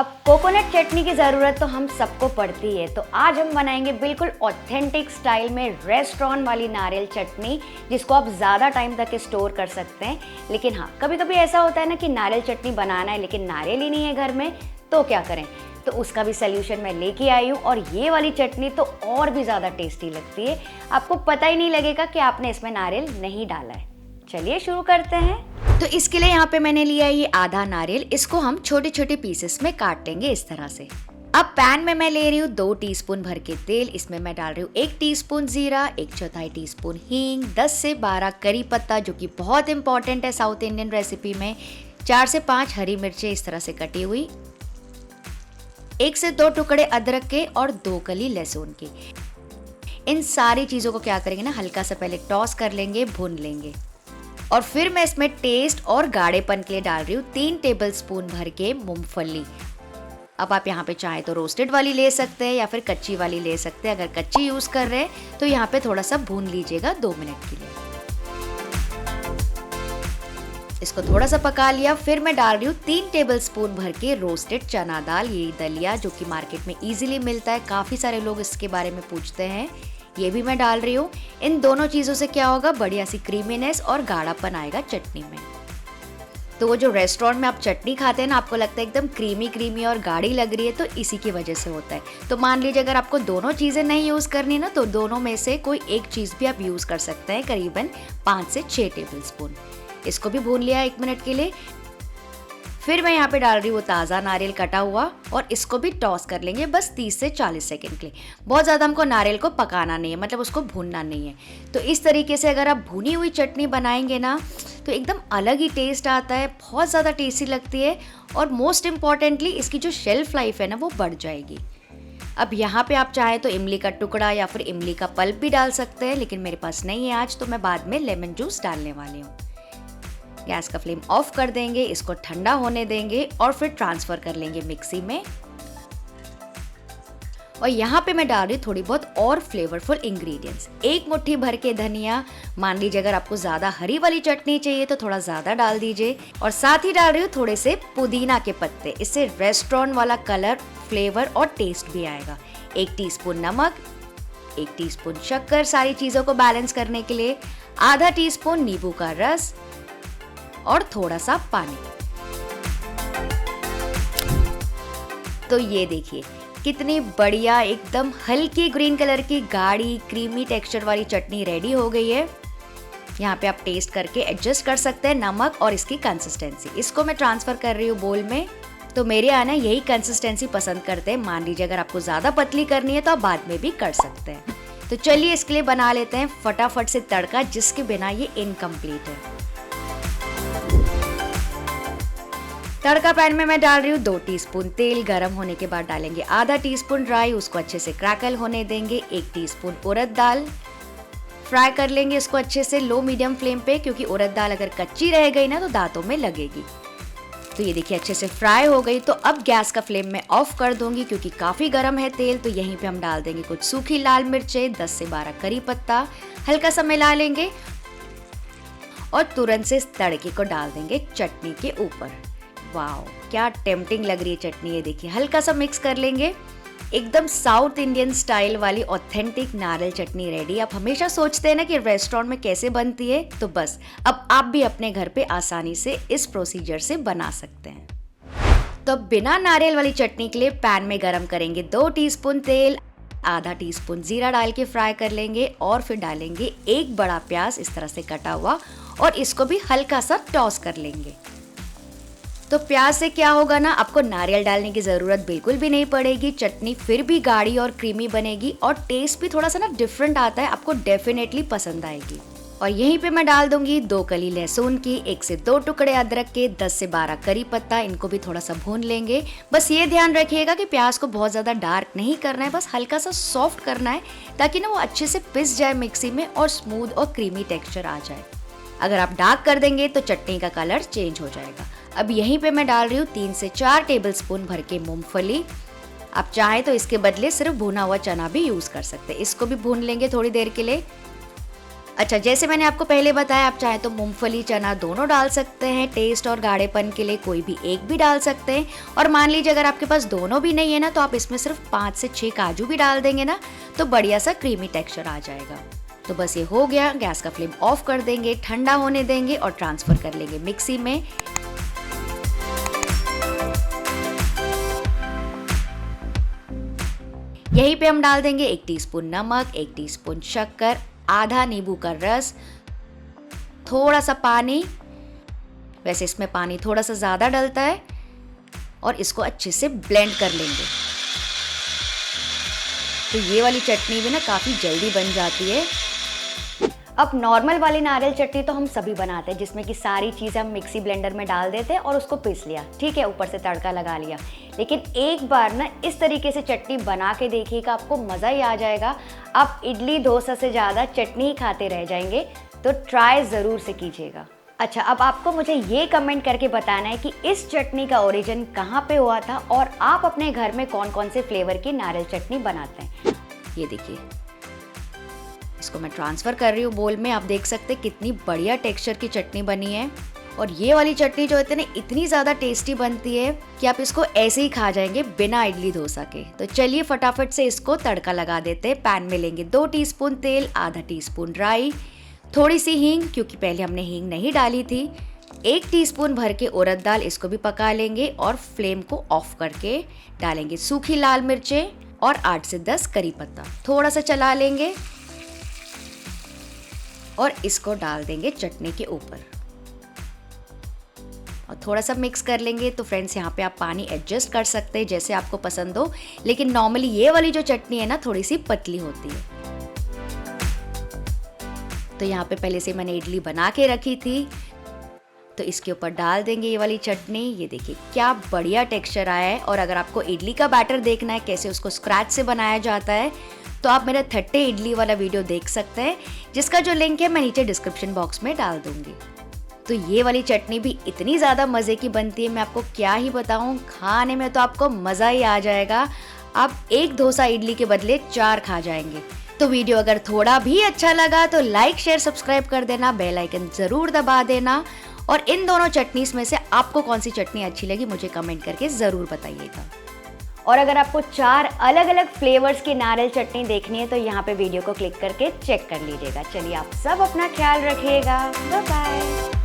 अब कोकोनट चटनी की ज़रूरत तो हम सबको पड़ती है, तो आज हम बनाएंगे बिल्कुल ऑथेंटिक स्टाइल में रेस्टोरेंट वाली नारियल चटनी, जिसको आप ज़्यादा टाइम तक स्टोर कर सकते हैं। लेकिन हाँ, कभी कभी ऐसा होता है ना कि नारियल चटनी बनाना है लेकिन नारियल ही नहीं है घर में, तो क्या करें। तो उसका भी सल्यूशन मैं लेके आई हूँ और ये वाली चटनी तो और भी ज़्यादा टेस्टी लगती है। आपको पता ही नहीं लगेगा कि आपने इसमें नारियल नहीं डाला है। चलिए शुरू करते हैं। तो इसके लिए यहाँ पे मैंने लिया है ये आधा नारियल। इसको हम छोटे छोटे पीसेस में काट लेंगे इस तरह से। अब पैन में मैं ले रही हूँ 2 टीस्पून भर के तेल। इसमें मैं डाल रही हूँ 1 टीस्पून जीरा, 1/4 टीस्पून हींग, 10 से 12 करी पत्ता जो कि बहुत इंपॉर्टेंट है साउथ इंडियन रेसिपी में, 4 से 5 हरी मिर्चें इस तरह से कटी हुई, 1 से 2 टुकड़े अदरक के और 2 कली लहसुन की। इन सारी चीज़ों को क्या करेंगे ना, हल्का सा पहले टॉस कर लेंगे, भून लेंगे। और फिर मैं इसमें टेस्ट और गाढ़ेपन के लिए डाल रही हूँ 3 टेबलस्पून भर के मूंगफली। अब आप यहाँ पे चाहे तो रोस्टेड वाली ले सकते हैं या फिर कच्ची वाली ले सकते हैं। अगर कच्ची यूज़ कर रहे हैं तो यहाँ पे थोड़ा सा भून लीजिएगा 2 मिनट के लिए। इसको थोड़ा सा पका लिया। फिर मैं डाल रही हूँ 3 टेबलस्पून भर के रोस्टेड चना दाल, ये दलिया जो कि मार्केट में इजीली मिलता है। काफ़ी सारे लोग इसके बारे में पूछते हैं, ये भी मैं डाल रही हूँ। इन दोनों चीज़ों से क्या होगा, बढ़िया सी क्रीमीनेस और गाढ़ापन आएगा चटनी में। तो वो जो रेस्टोरेंट में आप चटनी खाते हैं ना, आपको लगता है एकदम क्रीमी क्रीमी और गाढ़ी लग रही है, तो इसी की वजह से होता है। तो मान लीजिए अगर आपको दोनों चीज़ें नहीं यूज़ करनी ना, तो दोनों में से कोई एक चीज़ भी आप यूज़ कर सकते हैं, करीबन 5 से 6 टेबलस्पून। इसको भी भून लिया 1 मिनट के लिए। फिर मैं यहाँ पे डाल रही हूँ ताज़ा नारियल कटा हुआ और इसको भी टॉस कर लेंगे बस 30 से 40 सेकंड के लिए। बहुत ज़्यादा हमको नारियल को पकाना नहीं है, मतलब उसको भूनना नहीं है। तो इस तरीके से अगर आप भुनी हुई चटनी बनाएंगे ना, तो एकदम अलग ही टेस्ट आता है, बहुत ज़्यादा टेस्टी लगती है और मोस्ट इम्पॉर्टेंटली इसकी जो शेल्फ लाइफ है ना, वो बढ़ जाएगी। अब यहाँ पे आप चाहें तो इमली का टुकड़ा या फिर इमली का पल्प भी डाल सकते हैं, लेकिन मेरे पास नहीं है आज, तो मैं बाद में लेमन जूस डालने वाली हूँ। गैस का फ्लेम ऑफ कर देंगे, इसको ठंडा होने देंगे और फिर ट्रांसफर कर लेंगे मिक्सी में। और यहाँ पे मैं डाल रही हूँ थोड़ी बहुत और फ्लेवरफुल इंग्रेडिएंट्स। 1 मुट्ठी भर के धनिया, मान लीजिए अगर आपको ज़्यादा हरी वाली चटनी चाहिए तो थोड़ा ज़्यादा डाल दीजिए। और साथ ही डाल रही हूँ थोड़े से पुदीना के पत्ते, इससे रेस्टोरेंट वाला कलर, फ्लेवर और टेस्ट भी आएगा। 1 टीस्पून नमक, 1 टीस्पून शक्कर सारी चीज़ों को बैलेंस करने के लिए, आधा टीस्पून नींबू का रस और थोड़ा सा पानी। तो ये देखिए कितनी बढ़िया एकदम हल्की ग्रीन कलर की गाढ़ी क्रीमी टेक्सचर वाली चटनी रेडी हो गई है। यहाँ पे आप टेस्ट करके एडजस्ट कर सकते हैं नमक और इसकी कंसिस्टेंसी। इसको मैं ट्रांसफर कर रही हूँ बोल में। तो मेरे यहाँ ना यही कंसिस्टेंसी पसंद करते हैं। मान लीजिए अगर आपको ज़्यादा पतली करनी है तो आप बाद में भी कर सकते हैं। तो चलिए इसके लिए बना लेते हैं फटाफट से तड़का, जिसके बिना ये इनकम्प्लीट है। तड़का पैन में मैं डाल रही हूँ 2 टीस्पून तेल। गरम होने के बाद डालेंगे आधा टीस्पून राई, उसको अच्छे से क्रैकल होने देंगे। 1 टीस्पून उड़द दाल, फ्राई कर लेंगे इसको अच्छे से लो मीडियम फ्लेम पे, क्योंकि उड़द दाल अगर कच्ची रह गई ना तो दांतों में लगेगी। तो ये देखिए अच्छे से फ्राई हो गई। तो अब गैस का फ्लेम मैं ऑफ कर दूंगी क्योंकि काफ़ी गर्म है तेल। तो यहीं पे हम डाल देंगे कुछ सूखी लाल मिर्चें, 10 से 12 करी पत्ता, हल्का सा मिला लेंगे और तुरंत से इस तड़के को डाल देंगे चटनी के ऊपर। वाओ क्या टेम्पटिंग लग रही है चटनी, ये देखिए। हल्का सा मिक्स कर लेंगे। एकदम साउथ इंडियन स्टाइल वाली ऑथेंटिक नारियल चटनी रेडी। आप हमेशा सोचते हैं ना कि रेस्टोरेंट में कैसे बनती है, तो बस अब आप भी अपने घर पे आसानी से इस प्रोसीजर से बना सकते हैं। तो बिना नारियल वाली चटनी के लिए पैन में गरम करेंगे 2 टीस्पून तेल, आधा टीस्पून जीरा डाल के फ्राई कर लेंगे और फिर डालेंगे 1 बड़ा प्याज इस तरह से कटा हुआ और इसको भी हल्का सा टॉस कर लेंगे। तो प्याज से क्या होगा ना, आपको नारियल डालने की ज़रूरत बिल्कुल भी नहीं पड़ेगी। चटनी फिर भी गाढ़ी और क्रीमी बनेगी और टेस्ट भी थोड़ा सा ना डिफरेंट आता है, आपको डेफिनेटली पसंद आएगी। और यहीं पे मैं डाल दूंगी 2 कली लहसुन की, 1 से 2 टुकड़े अदरक के, 10 से 12 करी पत्ता। इनको भी थोड़ा सा भून लेंगे। बस ये ध्यान रखिएगा कि प्याज को बहुत ज़्यादा डार्क नहीं करना है, बस हल्का सा सॉफ्ट करना है, ताकि ना वो अच्छे से पिस जाए मिक्सी में और स्मूथ और क्रीमी टेक्स्चर आ जाए। अगर आप डार्क कर देंगे तो चटनी का कलर चेंज हो जाएगा। अब यहीं पे मैं डाल रही हूँ 3 से 4 टेबलस्पून भर के मूंगफली। आप चाहें तो इसके बदले सिर्फ भुना हुआ चना भी यूज़ कर सकते हैं। इसको भी भून लेंगे थोड़ी देर के लिए। अच्छा, जैसे मैंने आपको पहले बताया, आप चाहे तो मूंगफली चना दोनों डाल सकते हैं, टेस्ट और गाढ़ेपन के लिए कोई भी एक भी डाल सकते हैं। और मान लीजिए अगर आपके पास दोनों भी नहीं है ना, तो आप इसमें सिर्फ 5 से 6 काजू भी डाल देंगे ना, तो बढ़िया सा क्रीमी टेक्सचर आ जाएगा। तो बस ये हो गया, गैस का फ्लेम ऑफ कर देंगे, ठंडा होने देंगे और ट्रांसफर कर लेंगे मिक्सी में। यहीं पे हम डाल देंगे 1 टीस्पून नमक, 1 टीस्पून शक्कर, आधा नींबू का रस, थोड़ा सा पानी, वैसे इसमें पानी थोड़ा सा ज़्यादा डलता है, और इसको अच्छे से ब्लेंड कर लेंगे। तो ये वाली चटनी भी ना काफ़ी जल्दी बन जाती है। अब नॉर्मल वाली नारियल चटनी तो हम सभी बनाते हैं, जिसमें कि सारी चीज़ें हम मिक्सी ब्लेंडर में डाल देते हैं और उसको पीस लिया, ठीक है, ऊपर से तड़का लगा लिया। लेकिन एक बार ना इस तरीके से चटनी बना के देखिएगा, आपको मज़ा ही आ जाएगा। आप इडली डोसा से ज़्यादा चटनी ही खाते रह जाएंगे, तो ट्राई ज़रूर से कीजिएगा। अच्छा, अब आपको मुझे ये कमेंट करके बताना है कि इस चटनी का ओरिजिन कहाँ पे हुआ था और आप अपने घर में कौन कौन से फ्लेवर की नारियल चटनी बनाते हैं। ये देखिए, इसको मैं ट्रांसफ़र कर रही हूँ बोल में। आप देख सकते हैं कितनी बढ़िया टेक्सचर की चटनी बनी है। और ये वाली चटनी जो है इतनी ज़्यादा टेस्टी बनती है कि आप इसको ऐसे ही खा जाएंगे बिना इडली डोसा के। तो चलिए फटाफट से इसको तड़का लगा देते हैं। पैन में लेंगे 2 टीस्पून तेल, आधा टीस्पून राई, थोड़ी सी हींग, क्योंकि पहले हमने हींग नहीं डाली थी, 1 टीस्पून भर के उड़द दाल, इसको भी पका लेंगे। और फ्लेम को ऑफ करके डालेंगे सूखी लाल मिर्चें और 8 से 10 करी पत्ता, थोड़ा सा चला लेंगे और इसको डाल देंगे चटनी के ऊपर और थोड़ा सा मिक्स कर लेंगे। तो फ्रेंड्स, यहाँ पे आप पानी एडजस्ट कर सकते हैं जैसे आपको पसंद हो, लेकिन नॉर्मली ये वाली जो चटनी है ना थोड़ी सी पतली होती है। तो यहाँ पे पहले से मैंने इडली बना के रखी थी, तो इसके ऊपर डाल देंगे ये वाली चटनी। ये देखिए क्या बढ़िया टेक्सचर आया है। और अगर आपको इडली का बैटर देखना है कैसे उसको स्क्रैच से बनाया जाता है, तो आप मेरा 30 इडली वाला वीडियो देख सकते हैं, जिसका जो लिंक है मैं नीचे डिस्क्रिप्शन बॉक्स में डाल दूंगी। तो ये वाली चटनी भी इतनी ज़्यादा मज़े की बनती है, मैं आपको क्या ही बताऊं। खाने में तो आपको मज़ा ही आ जाएगा। आप 1 डोसा इडली के बदले 4 खा जाएंगे। तो वीडियो अगर थोड़ा भी अच्छा लगा तो लाइक, शेयर, सब्सक्राइब कर देना, बेल आइकन ज़रूर दबा देना। और इन दोनों चटनीज़ में से आपको कौन सी चटनी अच्छी लगी मुझे कमेंट करके ज़रूर बताइएगा। और अगर आपको 4 अलग अलग फ्लेवर्स की नारियल चटनी देखनी है तो यहाँ पे वीडियो को क्लिक करके चेक कर लीजिएगा। चलिए, आप सब अपना ख्याल रखिएगा। Bye bye.